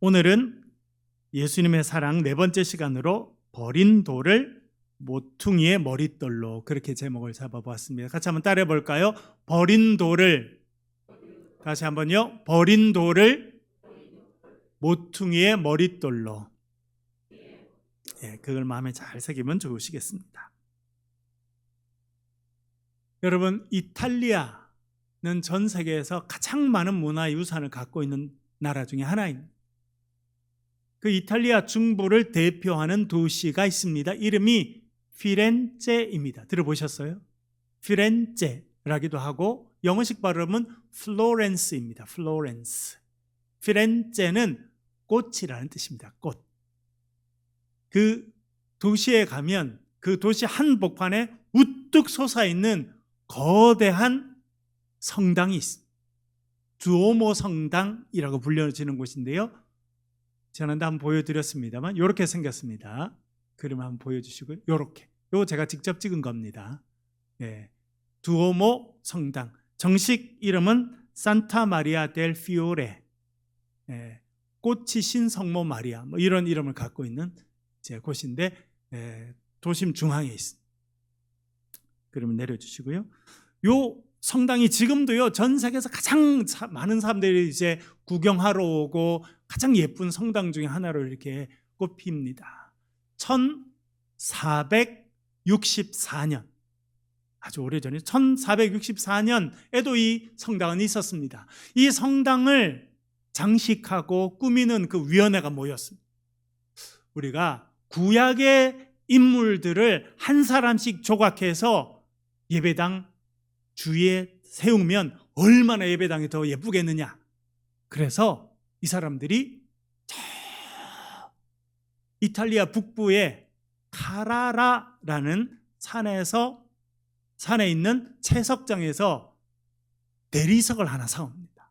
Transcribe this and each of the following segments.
오늘은 예수님의 사랑 네 번째 시간으로 버린 돌을 모퉁이의 머릿돌로, 그렇게 제목을 잡아보았습니다. 같이 한번 따라해 볼까요? 버린 돌을, 다시 한번요. 버린 돌을 모퉁이의 머릿돌로. 그걸 마음에 잘 새기면 좋으시겠습니다. 여러분, 이탈리아는 전 세계에서 가장 많은 문화유산을 갖고 있는 나라 중에 하나입니다. 그 이탈리아 중부를 대표하는 도시가 있습니다. 이름이 피렌체입니다. 들어보셨어요? 피렌체라기도 하고 영어식 발음은 플로렌스입니다. 플로렌스. 피렌체는 꽃이라는 뜻입니다. 꽃. 그 도시에 가면 그 도시 한복판에 우뚝 솟아있는 거대한 성당이 있습니다. 두오모 성당이라고 불려지는 곳인데요. 지난번에 한번 보여드렸습니다만 이렇게 생겼습니다. 그림 한번 보여주시고요. 이렇게. 이거 제가 직접 찍은 겁니다. 두오모 성당. 정식 이름은 산타 마리아 델 피오레. 꽃이 신 성모 마리아. 뭐 이런 이름을 갖고 있는 곳인데 도심 중앙에 있습니다. 그러면 내려주시고요. 요 성당이 지금도요, 전 세계에서 가장 많은 사람들이 이제 구경하러 오고 가장 예쁜 성당 중에 하나로 이렇게 꼽힙니다. 1464년, 아주 오래전에 1464년에도 이 성당은 있었습니다. 이 성당을 장식하고 꾸미는 그 위원회가 모였습니다. 우리가 구약의 인물들을 한 사람씩 조각해서 예배당 주위에 세우면 얼마나 예배당이 더 예쁘겠느냐. 그래서 이 사람들이 저 이탈리아 북부의 카라라라는 산에 있는 채석장에서 대리석을 하나 사옵니다.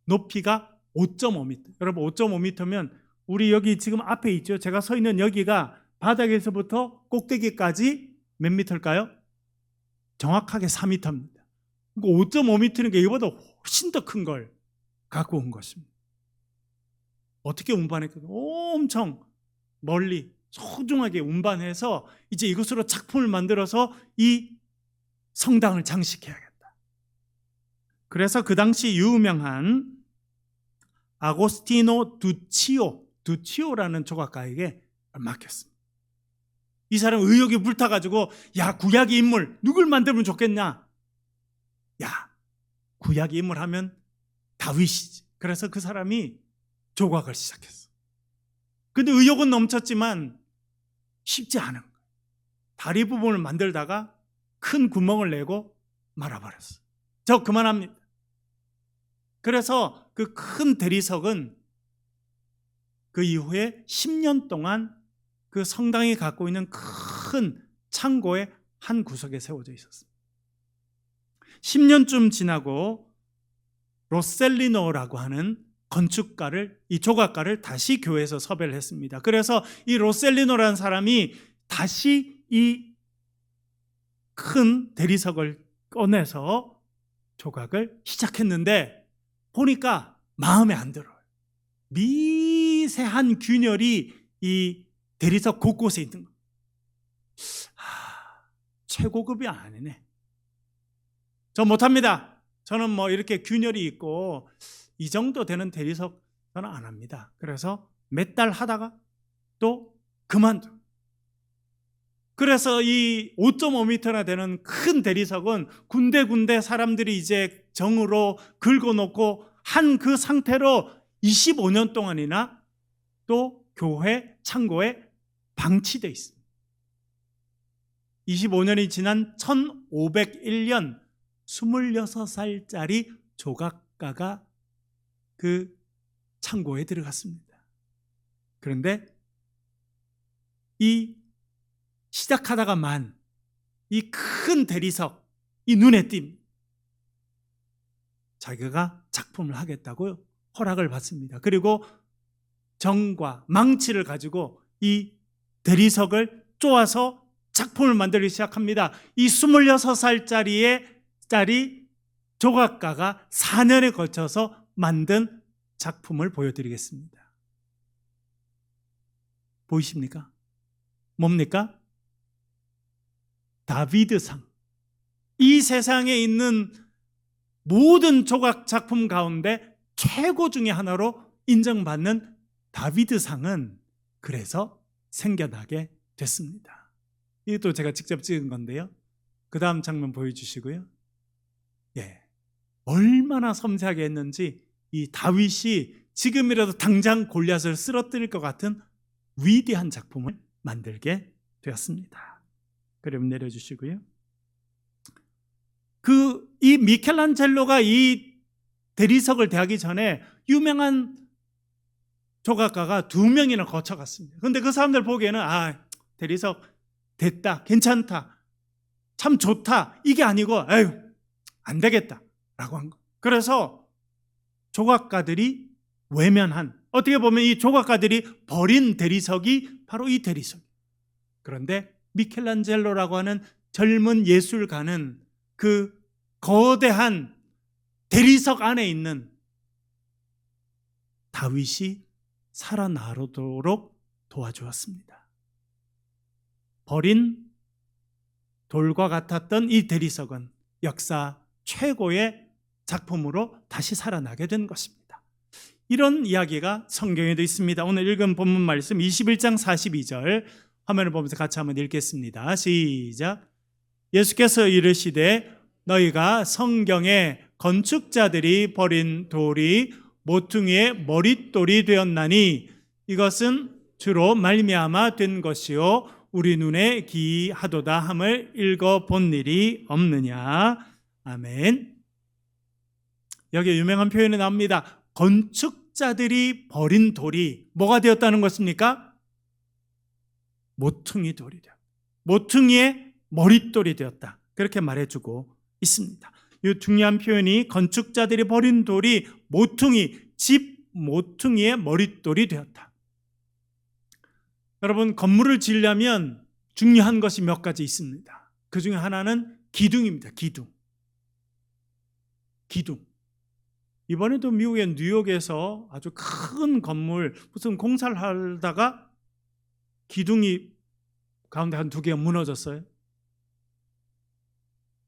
높이가 5.5m. 여러분, 5.5m면 우리 여기 지금 앞에 있죠. 제가 서 있는 여기가 바닥에서부터 꼭대기까지 몇 미터일까요? 정확하게 4m입니다. 5.5m니까 이거보다 훨씬 더 큰 걸 갖고 온 것입니다. 어떻게 운반했거든요? 엄청 멀리 소중하게 운반해서 이제 이것으로 작품을 만들어서 이 성당을 장식해야겠다. 그래서 그 당시 유명한 아고스티노 두치오라는 조각가에게 맡겼습니다. 이 사람 의욕이 불타가지고, 야, 구약의 인물 누굴 만들면 좋겠냐? 야, 구약의 인물 하면 다윗이지. 그래서 그 사람이 조각을 시작했어. 근데 의욕은 넘쳤지만 쉽지 않은 거예요. 다리 부분을 만들다가 큰 구멍을 내고 말아버렸어. 저 그만합니다. 그래서 그 큰 대리석은 그 이후에 10년 동안 그 성당이 갖고 있는 큰 창고의 한 구석에 세워져 있었습니다. 10년쯤 지나고 로셀리노라고 하는 건축가를, 이 조각가를 다시 교회에서 섭외를 했습니다. 그래서 이 로셀리노라는 사람이 다시 이 큰 대리석을 꺼내서 조각을 시작했는데 보니까 마음에 안 들어요. 미세한 균열이 이 대리석 곳곳에 있는 거. 최고급이 아니네. 저 못합니다. 저는 뭐 이렇게 균열이 있고 이 정도 되는 대리석 저는 안 합니다. 그래서 몇 달 하다가 또 그만둬. 그래서 이 5.5m나 되는 큰 대리석은 군데군데 사람들이 이제 정으로 긁어놓고 한 그 상태로 25년 동안이나 또 교회 창고에 방치되어 있습니다. 25년이 지난 1501년 26살짜리 조각가가 그 창고에 들어갔습니다. 그런데 이 시작하다가만 이 큰 대리석, 이 눈에 띕니다. 자기가 작품을 하겠다고 허락을 받습니다. 그리고 정과 망치를 가지고 이 대리석을 쪼아서 작품을 만들기 시작합니다. 이 26살짜리 조각가가 4년에 걸쳐서 만든 작품을 보여드리겠습니다. 보이십니까? 뭡니까? 다비드상. 이 세상에 있는 모든 조각 작품 가운데 최고 중에 하나로 인정받는 다비드상은 그래서 생겨나게 됐습니다. 이것도 제가 직접 찍은 건데요. 그 다음 장면 보여주시고요. 예, 얼마나 섬세하게 했는지 이 다윗이 지금이라도 당장 골리앗을 쓰러뜨릴 것 같은 위대한 작품을 만들게 되었습니다. 그럼 내려주시고요. 이 미켈란젤로가 이 대리석을 대하기 전에 유명한 조각가가 2명이나 거쳐갔습니다. 그런데 그 사람들 보기에는 대리석 됐다, 괜찮다, 참 좋다, 이게 아니고 안 되겠다 라고 한 거. 그래서 조각가들이 외면한, 어떻게 보면 이 조각가들이 버린 대리석이 바로 이 대리석. 그런데 미켈란젤로라고 하는 젊은 예술가는 그 거대한 대리석 안에 있는 다윗이 살아나도록 도와주었습니다. 버린 돌과 같았던 이 대리석은 역사 최고의 작품으로 다시 살아나게 된 것입니다. 이런 이야기가 성경에도 있습니다. 오늘 읽은 본문 말씀 21장 42절 화면을 보면서 같이 한번 읽겠습니다. 시작. 예수께서 이르시되 너희가 성경에 건축자들이 버린 돌이 모퉁이의 머릿돌이 되었나니 이것은 주로 말미암아 된 것이요 우리 눈에 기이하도다 함을 읽어본 일이 없느냐. 아멘. 여기 유명한 표현이 나옵니다. 건축자들이 버린 돌이 뭐가 되었다는 것입니까? 모퉁이 돌이 되었다. 모퉁이의 머릿돌이 되었다. 그렇게 말해주고 있습니다. 이 중요한 표현이 건축자들이 버린 돌이 모퉁이, 집 모퉁이의 머릿돌이 되었다. 여러분, 건물을 지으려면 중요한 것이 몇 가지 있습니다. 그 중에 하나는 기둥입니다. 기둥. 이번에도 미국의 뉴욕에서 아주 큰 건물 무슨 공사를 하다가 기둥이 가운데 한 2개가 무너졌어요.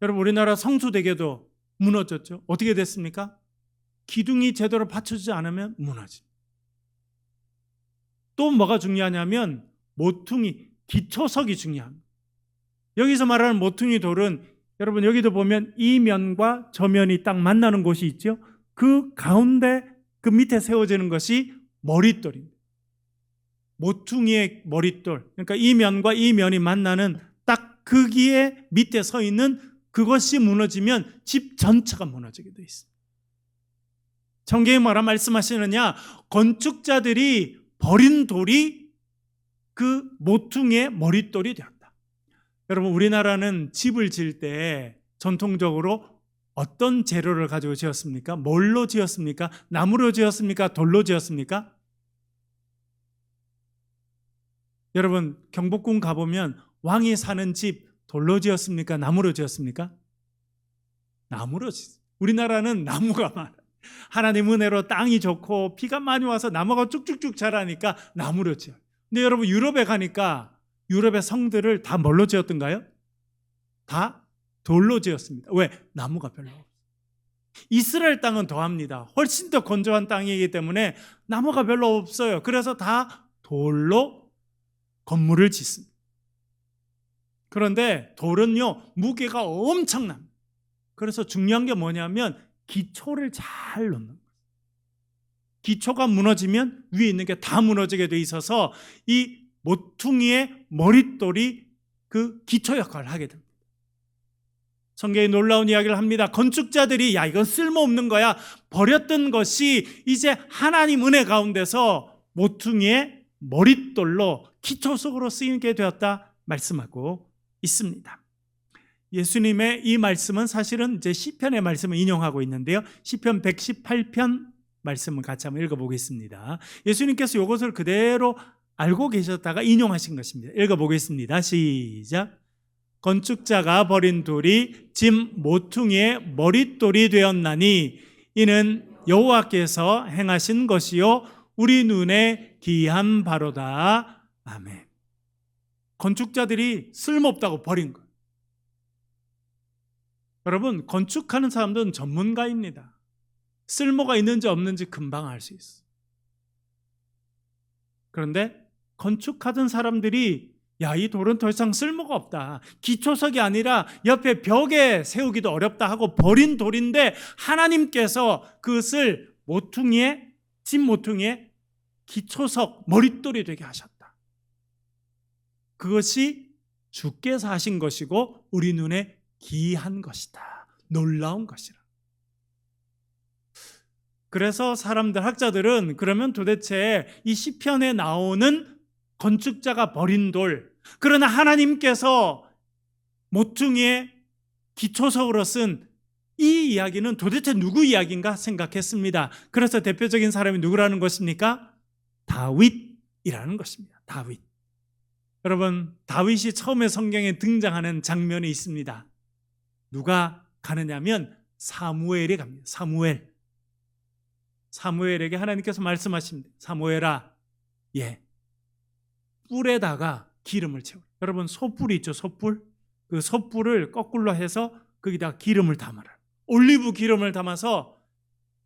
여러분, 우리나라 성수대교도 무너졌죠. 어떻게 됐습니까? 기둥이 제대로 받쳐지지 않으면 무너집니다. 또 뭐가 중요하냐면 모퉁이, 기초석이 중요합니다. 여기서 말하는 모퉁이 돌은 여러분 여기도 보면 이 면과 저 면이 딱 만나는 곳이 있죠. 그 가운데 그 밑에 세워지는 것이 머릿돌입니다. 모퉁이의 머릿돌, 그러니까 이 면과 이 면이 만나는 딱 거기에 밑에 서 있는 그것이 무너지면 집 전체가 무너지게 돼 있습니다. 성경이 뭐라 말씀하시느냐? 건축자들이 버린 돌이 그 모퉁이의 머릿돌이 되었다. 여러분, 우리나라는 집을 지을 때 전통적으로 어떤 재료를 가지고 지었습니까? 뭘로 지었습니까? 나무로 지었습니까? 돌로 지었습니까? 여러분, 경복궁 가보면 왕이 사는 집 돌로 지었습니까? 나무로 지었습니까? 나무로 지었습니다. 우리나라는 나무가 많아요. 하나님 은혜로 땅이 좋고 비가 많이 와서 나무가 쭉쭉쭉 자라니까 나무로 지어요. 근데 여러분, 유럽에 가니까 유럽의 성들을 다 뭘로 지었던가요? 다 돌로 지었습니다. 왜? 나무가 별로 없어요. 이스라엘 땅은 더합니다. 훨씬 더 건조한 땅이기 때문에 나무가 별로 없어요. 그래서 다 돌로 건물을 짓습니다. 그런데 돌은요, 무게가 엄청납니다. 그래서 중요한 게 뭐냐면 기초를 잘 놓는 거예요. 기초가 무너지면 위에 있는 게 다 무너지게 돼 있어서 이 모퉁이의 머릿돌이 그 기초 역할을 하게 됩니다. 성경에 놀라운 이야기를 합니다. 건축자들이 이건 쓸모없는 거야, 버렸던 것이 이제 하나님 은혜 가운데서 모퉁이의 머릿돌로 기초석으로 쓰이게 되었다 말씀하고 있습니다. 예수님의 이 말씀은 사실은 이제 시편의 말씀을 인용하고 있는데요. 시편 118편 말씀을 같이 한번 읽어보겠습니다. 예수님께서 이것을 그대로 알고 계셨다가 인용하신 것입니다. 읽어보겠습니다. 시작. 건축자가 버린 돌이 집 모퉁이의 머릿돌이 되었나니 이는 여호와께서 행하신 것이요 우리 눈에 기이한 바로다. 아멘. 건축자들이 쓸모없다고 버린 거예요. 여러분, 건축하는 사람들은 전문가입니다. 쓸모가 있는지 없는지 금방 알 수 있어요. 그런데 건축하던 사람들이 이 돌은 더 이상 쓸모가 없다. 기초석이 아니라 옆에 벽에 세우기도 어렵다 하고 버린 돌인데 하나님께서 그것을 집 모퉁이에 기초석, 머릿돌이 되게 하셨다. 그것이 주께서 하신 것이고 우리 눈에 기이한 것이다. 놀라운 것이라. 그래서 학자들은 그러면 도대체 이 시편에 나오는 건축자가 버린 돌, 그러나 하나님께서 모퉁이의 기초석으로 쓴 이 이야기는 도대체 누구 이야기인가 생각했습니다. 그래서 대표적인 사람이 누구라는 것입니까? 다윗이라는 것입니다. 다윗. 여러분, 다윗이 처음에 성경에 등장하는 장면이 있습니다. 누가 가느냐면 사무엘이 갑니다. 사무엘에게 하나님께서 말씀하십니다. 사무엘아, 뿔에다가 기름을 채워. 여러분, 솥불이 있죠, 솥불. 그 솥불을 거꾸로 해서 거기다 기름을 담아라. 올리브 기름을 담아서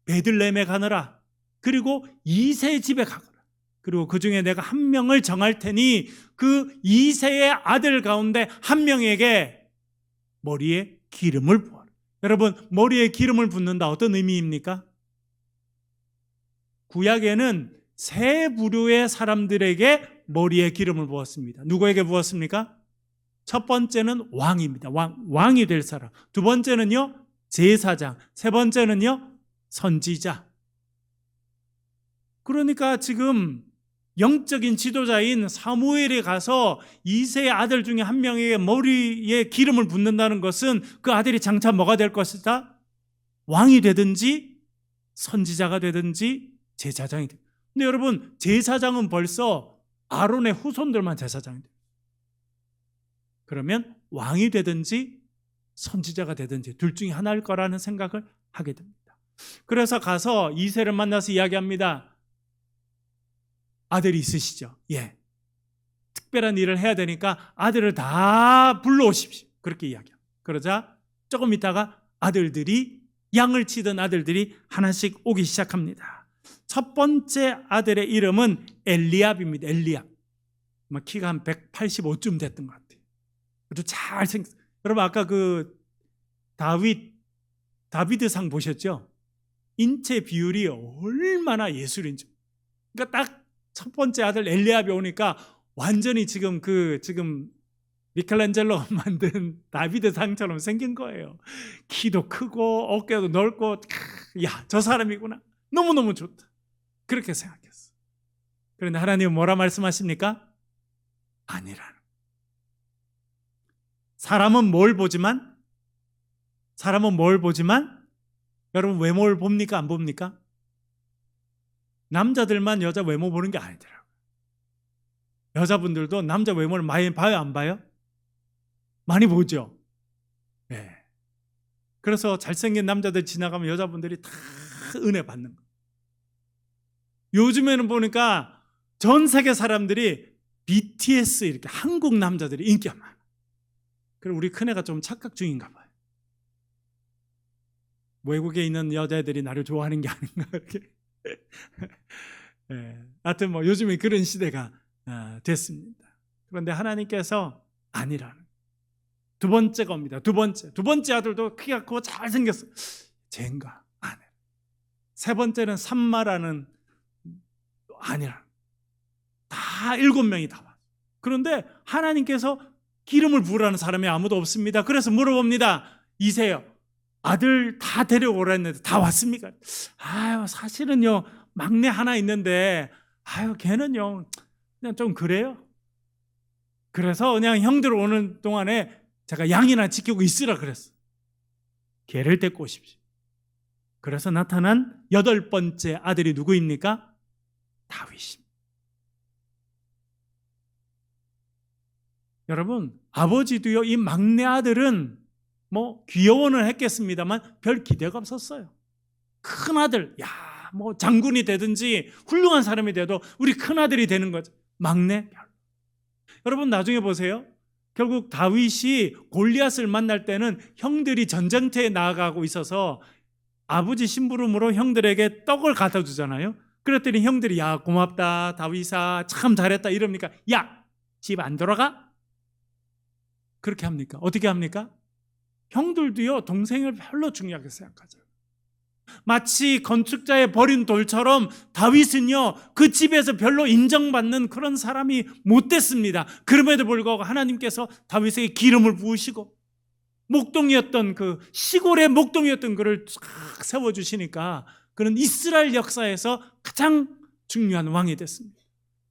베들레헴에 가느라. 그리고 이세 집에 가거라. 그리고 그 중에 내가 한 명을 정할 테니 그 이세의 아들 가운데 한 명에게 머리에 기름을 부어라. 여러분, 머리에 기름을 붓는다 어떤 의미입니까? 구약에는 세 부류의 사람들에게 머리에 기름을 부었습니다. 누구에게 부었습니까? 첫 번째는 왕입니다. 왕이 될 사람. 두 번째는요, 제사장. 세 번째는요, 선지자. 그러니까 지금 영적인 지도자인 사무엘이 가서 이세의 아들 중에 한 명에게 머리에 기름을 붓는다는 것은 그 아들이 장차 뭐가 될 것이다? 왕이 되든지 선지자가 되든지 제사장이 됩니다. 근데 여러분, 제사장은 벌써 아론의 후손들만 제사장이 돼요. 그러면 왕이 되든지 선지자가 되든지 둘 중에 하나일 거라는 생각을 하게 됩니다. 그래서 가서 이세를 만나서 이야기합니다. 아들이 있으시죠? 특별한 일을 해야 되니까 아들을 다 불러오십시오. 그렇게 이야기합니다. 그러자 조금 있다가 양을 치던 아들들이 하나씩 오기 시작합니다. 첫 번째 아들의 이름은 엘리압입니다. 엘리압. 키가 한 185쯤 됐던 것 같아요. 아주 잘생겼어요. 여러분, 아까 그 다비드상 보셨죠? 인체 비율이 얼마나 예술인지. 그러니까 딱 첫 번째 아들 엘리압이 오니까 완전히 지금 미켈란젤로가 만든 다비드상처럼 생긴 거예요. 키도 크고 어깨도 넓고, 저 사람이구나. 너무너무 좋다. 그렇게 생각했어. 그런데 하나님은 뭐라 말씀하십니까? 아니라는. 사람은 뭘 보지만 여러분, 외모를 봅니까? 안 봅니까? 남자들만 여자 외모 보는 게 아니더라고요. 여자분들도 남자 외모를 많이 봐요, 안 봐요? 많이 보죠. 그래서 잘생긴 남자들 지나가면 여자분들이 다 은혜 받는 거예요. 요즘에는 보니까 전 세계 사람들이 BTS 이렇게 한국 남자들이 인기가 많아요. 그리고 우리 큰애가 좀 착각 중인가 봐요. 외국에 있는 여자애들이 나를 좋아하는 게 아닌가 이렇게. 하여튼 요즘에 그런 시대가 됐습니다. 그런데 하나님께서 아니라는. 두 번째가 옵니다. 두 번째 아들도 키가 크고 잘생겼어요. 쟤인가? 아니. 세 번째는 삼마라는 아니라. 다 7명이 다 왔어요. 그런데 하나님께서 기름을 부으라는 사람이 아무도 없습니다. 그래서 물어봅니다. 이세요, 아들 다 데려오라 했는데 다 왔습니까? 사실은요, 막내 하나 있는데 걔는요 그냥 좀 그래요. 그래서 그냥 형들 오는 동안에 제가 양이나 지키고 있으라 그랬어. 걔를 데리고 오십시오. 그래서 나타난 8번째 아들이 누구입니까? 다윗입니다. 여러분, 아버지도요, 이 막내 아들은 귀여워는 했겠습니다만 별 기대가 없었어요. 큰 아들, 장군이 되든지 훌륭한 사람이 돼도 우리 큰 아들이 되는 거죠. 막내, 여러분 나중에 보세요. 결국 다윗이 골리앗을 만날 때는 형들이 전쟁터에 나아가고 있어서 아버지 심부름으로 형들에게 떡을 갖다 주잖아요. 그랬더니 형들이 야 고맙다 다윗아 참 잘했다 이럽니까? 야 집 안 돌아가? 그렇게 합니까? 어떻게 합니까? 형들도요 동생을 별로 중요하게 생각하죠. 마치 건축자의 버린 돌처럼 다윗은요 그 집에서 별로 인정받는 그런 사람이 못 됐습니다. 그럼에도 불구하고 하나님께서 다윗에게 기름을 부으시고 목동이었던 그 시골의 목동이었던 그를 쫙 세워주시니까 그는 이스라엘 역사에서 가장 중요한 왕이 됐습니다.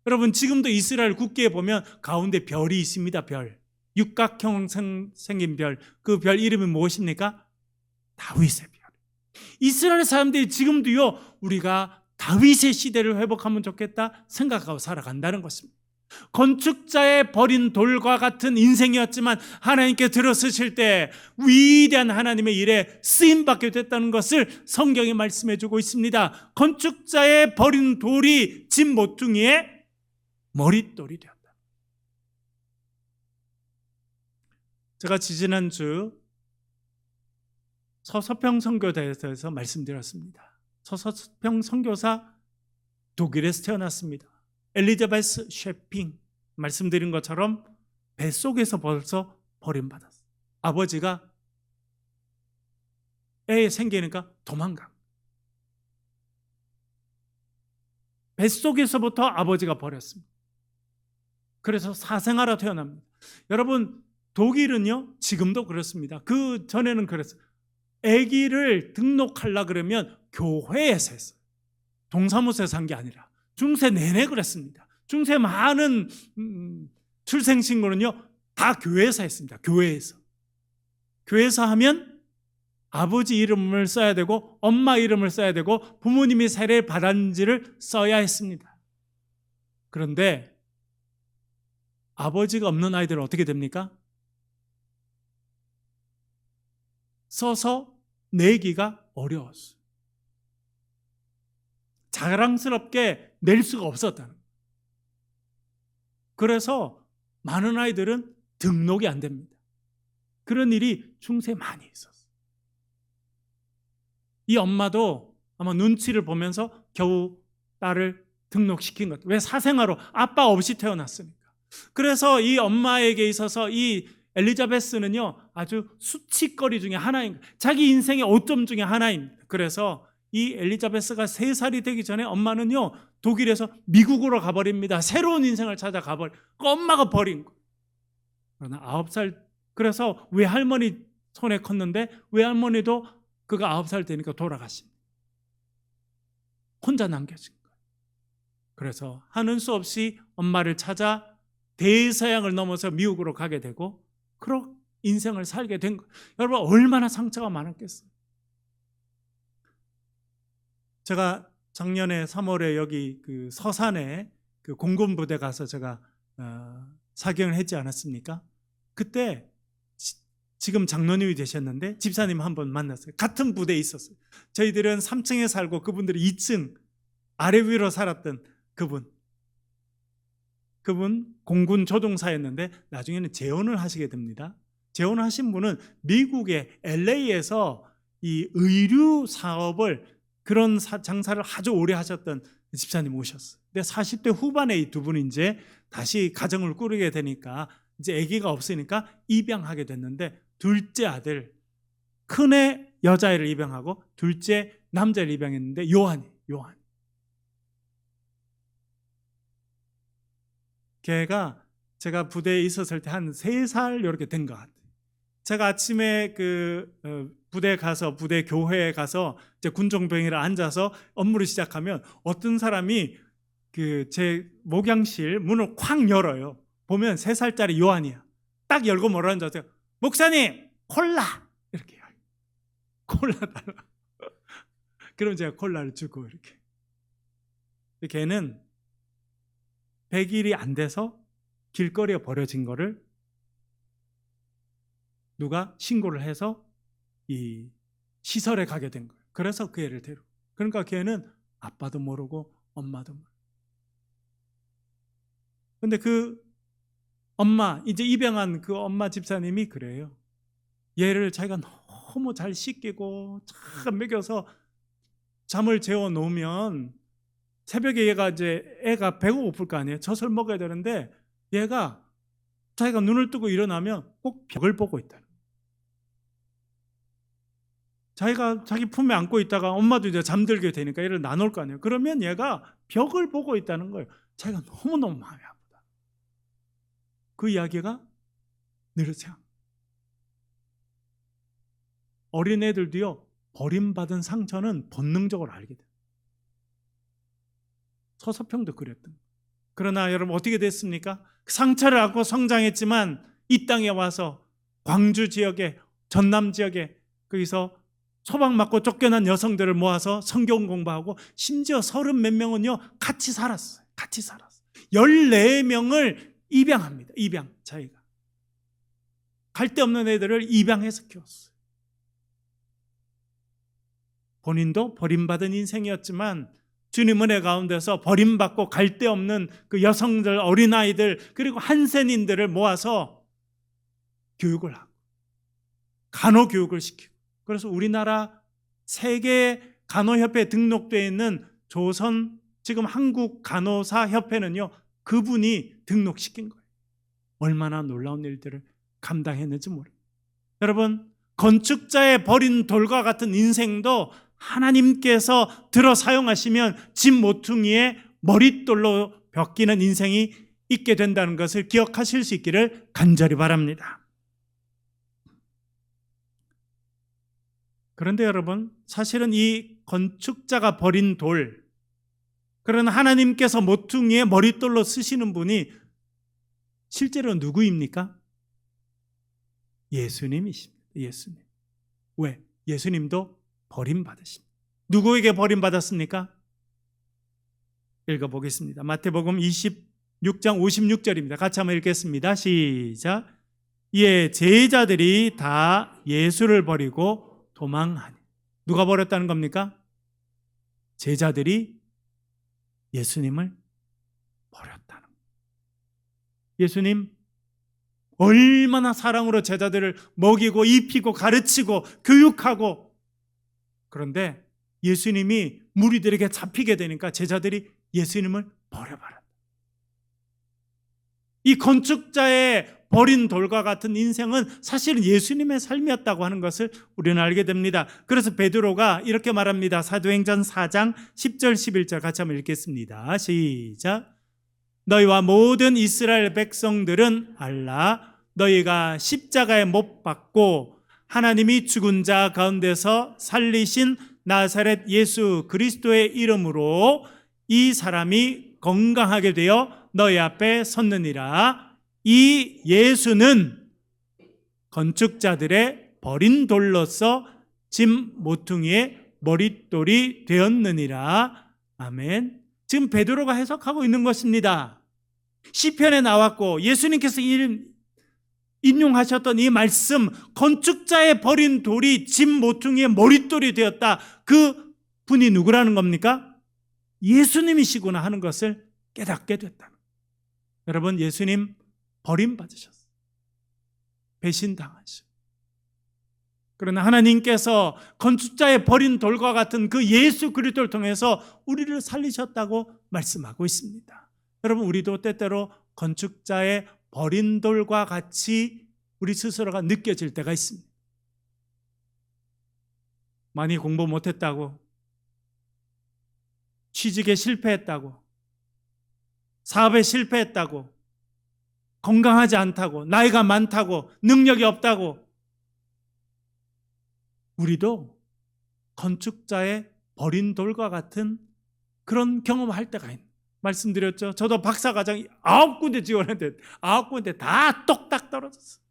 여러분 지금도 이스라엘 국기에 보면 가운데 별이 있습니다. 별, 육각형 생긴 별, 그 별 이름이 무엇입니까? 다윗의 별. 이스라엘 사람들이 지금도요 우리가 다윗의 시대를 회복하면 좋겠다 생각하고 살아간다는 것입니다. 건축자의 버린 돌과 같은 인생이었지만 하나님께 들어서실 때 위대한 하나님의 일에 쓰임받게 됐다는 것을 성경이 말씀해 주고 있습니다. 건축자의 버린 돌이 집 모퉁이의 머릿돌이 되었다. 제가 지지난주 서서평 선교사에 대해서 말씀드렸습니다. 서서평 선교사 독일에서 태어났습니다. 엘리자베스 셰핑 말씀드린 것처럼 뱃속에서 벌써 버림받았어요. 아버지가 애 생기니까 도망가. 뱃속에서부터 아버지가 버렸습니다. 그래서 사생아로 태어납니다. 여러분 독일은요 지금도 그렇습니다. 그 전에는 그랬어요. 아기를 등록하려고 그러면 교회에서 했어요. 동사무소에서 한 게 아니라 중세 내내 그랬습니다. 중세 많은 출생신고는요 다 교회에서 했습니다. 교회에서 하면 아버지 이름을 써야 되고 엄마 이름을 써야 되고 부모님이 세례 받았는지를 써야 했습니다. 그런데 아버지가 없는 아이들은 어떻게 됩니까? 써서 내기가 어려웠어요. 자랑스럽게 낼 수가 없었다는 거예요. 그래서 많은 아이들은 등록이 안 됩니다. 그런 일이 중세에 많이 있었어요. 이 엄마도 아마 눈치를 보면서 겨우 딸을 등록시킨 것 같아요. 왜? 사생아로 아빠 없이 태어났으니까. 그래서 이 엄마에게 있어서 이 엘리자베스는요 아주 수치거리 중에 하나인 거예요. 자기 인생의 오점 중에 하나입니다. 그래서 이 엘리자베스가 3살이 되기 전에 엄마는요 독일에서 미국으로 가버립니다. 새로운 인생을 찾아 가버려. 엄마가 버린 거예요. 그러나 9살 그래서 외할머니 손에 컸는데 외할머니도 그가 9살 되니까 돌아가십니다. 혼자 남겨진 거예요. 그래서 하는 수 없이 엄마를 찾아 대서양을 넘어서 미국으로 가게 되고 그런 인생을 살게 된 거예요. 여러분 얼마나 상처가 많았겠어요. 제가 작년에 3월에 여기 그 서산에 그 공군 부대 가서 제가 사경을 했지 않았습니까? 그때 지금 장로님이 되셨는데 집사님 한 번 만났어요. 같은 부대에 있었어요. 저희들은 3층에 살고 그분들이 2층 아래 위로 살았던 그분 공군 조종사였는데 나중에는 재혼을 하시게 됩니다. 재혼하신 분은 미국의 LA에서 이 의류 사업을 그런 장사를 아주 오래 하셨던 집사님 오셨어요. 근데 40대 후반에 이 두 분이 이제 다시 가정을 꾸리게 되니까 이제 아기가 없으니까 입양하게 됐는데 둘째 아들, 큰애 여자애를 입양하고 둘째 남자를 입양했는데 요한. 걔가 제가 부대에 있었을 때 한 3살 이렇게 된 것 같아요. 제가 아침에 그 부대 교회에 가서 이제 군종병이라 앉아서 업무를 시작하면 어떤 사람이 그 제 목양실 문을 콱 열어요. 보면 3살짜리 요한이야. 딱 열고 뭐라는 줄 아세요? 목사님 콜라 이렇게 해요. 콜라 달라. 그럼 제가 콜라를 주고 이렇게. 걔는 100일이 안 돼서 길거리에 버려진 거를 누가 신고를 해서 이 시설에 가게 된 거예요. 그래서 그 애를 데리고. 그러니까 걔는 아빠도 모르고 엄마도 모르고. 근데 그 엄마, 이제 입양한 그 엄마 집사님이 그래요. 얘를 자기가 너무 잘 씻기고 잘 먹여서 잠을 재워 놓으면 새벽에 얘가 이제 애가 배가 고플 거 아니에요. 젖을 먹어야 되는데 얘가 자기가 눈을 뜨고 일어나면 꼭 벽을 보고 있다는 거예요. 자기가 자기 품에 안고 있다가 엄마도 이제 잠들게 되니까 얘를 나눌 거 아니에요. 그러면 얘가 벽을 보고 있다는 거예요. 자기가 너무너무 마음이 아프다. 그 이야기가 늘 생각. 어린애들도요, 버림받은 상처는 본능적으로 알게 돼요. 서서평도 그랬던 거예요. 그러나 여러분 어떻게 됐습니까? 상처를 안고 성장했지만 이 땅에 와서 광주 지역에, 전남 지역에 거기서 소방 맞고 쫓겨난 여성들을 모아서 성경 공부하고 심지어 30몇 명은요 같이 살았어요. 같이 살았어요. 14명을 입양합니다. 입양 자기가. 갈 데 없는 애들을 입양해서 키웠어요. 본인도 버림받은 인생이었지만 주님 은혜 가운데서 버림받고 갈 데 없는 그 여성들, 어린아이들 그리고 한센인들을 모아서 교육을 하고 간호교육을 시키고, 그래서 우리나라 세계 간호협회에 등록되어 있는 조선 지금 한국 간호사 협회는요 그분이 등록시킨 거예요. 얼마나 놀라운 일들을 감당했는지 모릅니다. 여러분, 건축자의 버린 돌과 같은 인생도 하나님께서 들어 사용하시면 집 모퉁이에 머릿돌로 벽기는 인생이 있게 된다는 것을 기억하실 수 있기를 간절히 바랍니다. 그런데 여러분, 사실은 이 건축자가 버린 돌, 그런 하나님께서 모퉁이에 머릿돌로 쓰시는 분이 실제로 누구입니까? 예수님이십니다. 예수님. 왜? 예수님도 버림받으십니다. 누구에게 버림받았습니까? 읽어보겠습니다. 마태복음 26장 56절입니다. 같이 한번 읽겠습니다. 시작. 이에 제자들이 다 예수를 버리고 도망하니. 누가 버렸다는 겁니까? 제자들이 예수님을 버렸다는 거예요. 예수님 얼마나 사랑으로 제자들을 먹이고 입히고 가르치고 교육하고, 그런데 예수님이 무리들에게 잡히게 되니까 제자들이 예수님을 버려버렸다. 이 건축자의 버린 돌과 같은 인생은 사실은 예수님의 삶이었다고 하는 것을 우리는 알게 됩니다. 그래서 베드로가 이렇게 말합니다. 사도행전 4장 10절 11절 같이 한번 읽겠습니다. 시작. 너희와 모든 이스라엘 백성들은 알라. 너희가 십자가에 못 박고 하나님이 죽은 자 가운데서 살리신 나사렛 예수 그리스도의 이름으로 이 사람이 건강하게 되어 너희 앞에 섰느니라. 이 예수는 건축자들의 버린 돌로서 집 모퉁이의 머릿돌이 되었느니라. 아멘. 지금 베드로가 해석하고 있는 것입니다. 시편에 나왔고 예수님께서 인용하셨던 이 말씀, 건축자의 버린 돌이 집 모퉁이의 머릿돌이 되었다. 그 분이 누구라는 겁니까? 예수님이시구나 하는 것을 깨닫게 됐다. 여러분, 예수님 버림받으셨어요. 배신당하셨어요. 그러나 하나님께서 건축자의 버린 돌과 같은 그 예수 그리스도를 통해서 우리를 살리셨다고 말씀하고 있습니다. 여러분, 우리도 때때로 건축자의 버린 돌과 같이 우리 스스로가 느껴질 때가 있습니다. 많이 공부 못했다고, 취직에 실패했다고, 사업에 실패했다고, 건강하지 않다고, 나이가 많다고, 능력이 없다고, 우리도 건축자의 버린 돌과 같은 그런 경험을 할 때가 있는. 말씀드렸죠. 저도 박사과정 9군데 지원했는데 9군데 다 똑딱 떨어졌어요.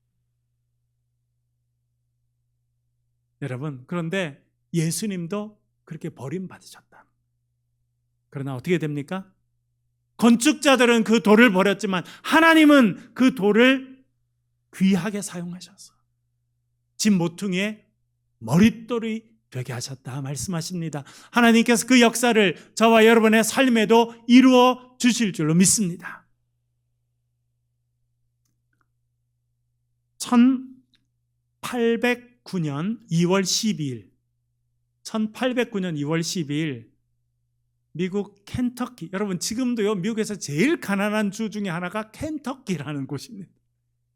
여러분, 그런데 예수님도 그렇게 버림받으셨다. 그러나 어떻게 됩니까? 건축자들은 그 돌을 버렸지만 하나님은 그 돌을 귀하게 사용하셔서 집 모퉁이에 머릿돌이 되게 하셨다 말씀하십니다. 하나님께서 그 역사를 저와 여러분의 삶에도 이루어 주실 줄로 믿습니다. 1809년 2월 12일 1809년 2월 12일 미국 켄터키, 여러분 지금도요 미국에서 제일 가난한 주 중에 하나가 켄터키라는 곳입니다.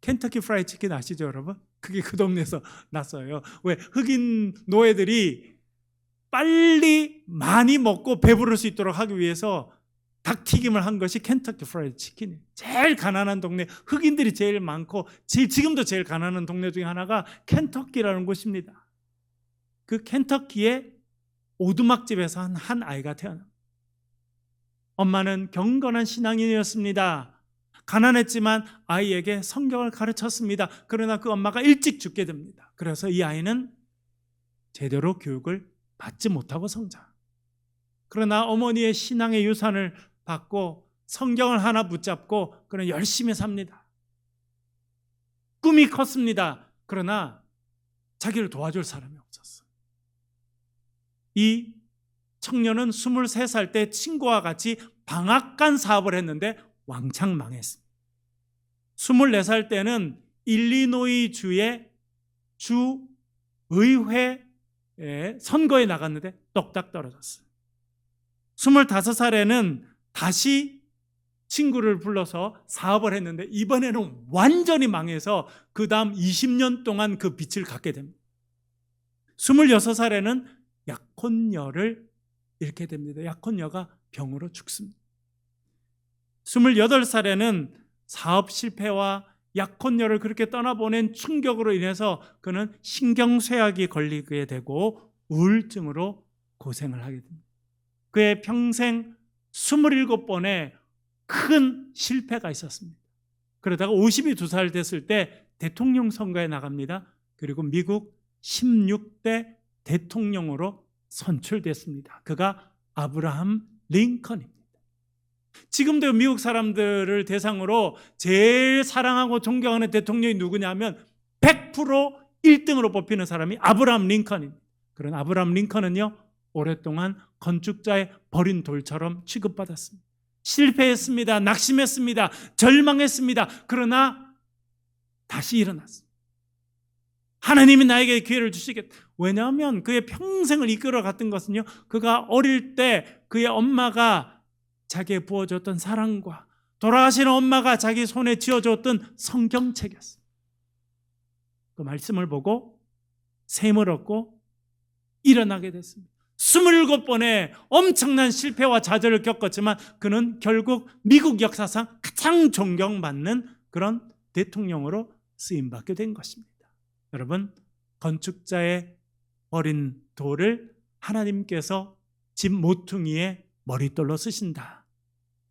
켄터키 프라이드 치킨 아시죠 여러분? 그게 그 동네에서 났어요. 왜? 흑인 노예들이 빨리 많이 먹고 배부를 수 있도록 하기 위해서 닭튀김을 한 것이 켄터키 프라이드 치킨이에요. 제일 가난한 동네, 흑인들이 제일 많고 지금도 제일 가난한 동네 중에 하나가 켄터키라는 곳입니다. 그 켄터키의 오두막집에서 한 아이가 태어납니다. 엄마는 경건한 신앙인이었습니다. 가난했지만 아이에게 성경을 가르쳤습니다. 그러나 그 엄마가 일찍 죽게 됩니다. 그래서 이 아이는 제대로 교육을 받지 못하고 성장. 그러나 어머니의 신앙의 유산을 받고 성경을 하나 붙잡고 그는 열심히 삽니다. 꿈이 컸습니다. 그러나 자기를 도와줄 사람이 없었어요. 이 청년은 23살 때 친구와 같이 방앗간 사업을 했는데 왕창 망했습니다. 24살 때는 일리노이 주의 주의회 선거에 나갔는데 똑딱 떨어졌어요. 25살에는 다시 친구를 불러서 사업을 했는데 이번에는 완전히 망해서 그 다음 20년 동안 그 빚을 갚게 됩니다. 26살에는 약혼녀를 잃게 됩니다. 약혼녀가 병으로 죽습니다. 28살에는 사업 실패와 약혼녀를 그렇게 떠나보낸 충격으로 인해서 그는 신경쇠약이 걸리게 되고 우울증으로 고생을 하게 됩니다. 그의 평생 27번의 큰 실패가 있었습니다. 그러다가 52살 됐을 때 대통령 선거에 나갑니다. 그리고 미국 16대 대통령으로 선출됐습니다. 그가 아브라함 링컨입니다. 지금도 미국 사람들을 대상으로 제일 사랑하고 존경하는 대통령이 누구냐면 100% 1등으로 뽑히는 사람이 아브라함 링컨입니다. 그런 아브라함 링컨은요 오랫동안 건축자의 버린 돌처럼 취급받았습니다. 실패했습니다. 낙심했습니다. 절망했습니다. 그러나 다시 일어났습니다. 하나님이 나에게 기회를 주시겠다. 왜냐하면 그의 평생을 이끌어갔던 것은요 그가 어릴 때 그의 엄마가 자기에 부어줬던 사랑과 돌아가신 엄마가 자기 손에 쥐어줬던 성경책이었습니다. 그 말씀을 보고 셈을 얻고 일어나게 됐습니다. 27번의 엄청난 실패와 좌절을 겪었지만 그는 결국 미국 역사상 가장 존경받는 그런 대통령으로 쓰임받게 된 것입니다. 여러분, 건축자의 버린 돌을 하나님께서 집 모퉁이에 머릿돌로 쓰신다.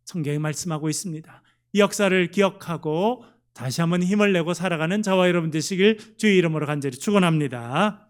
성경이 말씀하고 있습니다. 이 역사를 기억하고 다시 한번 힘을 내고 살아가는 저와 여러분 되시길 주의 이름으로 간절히 축원합니다.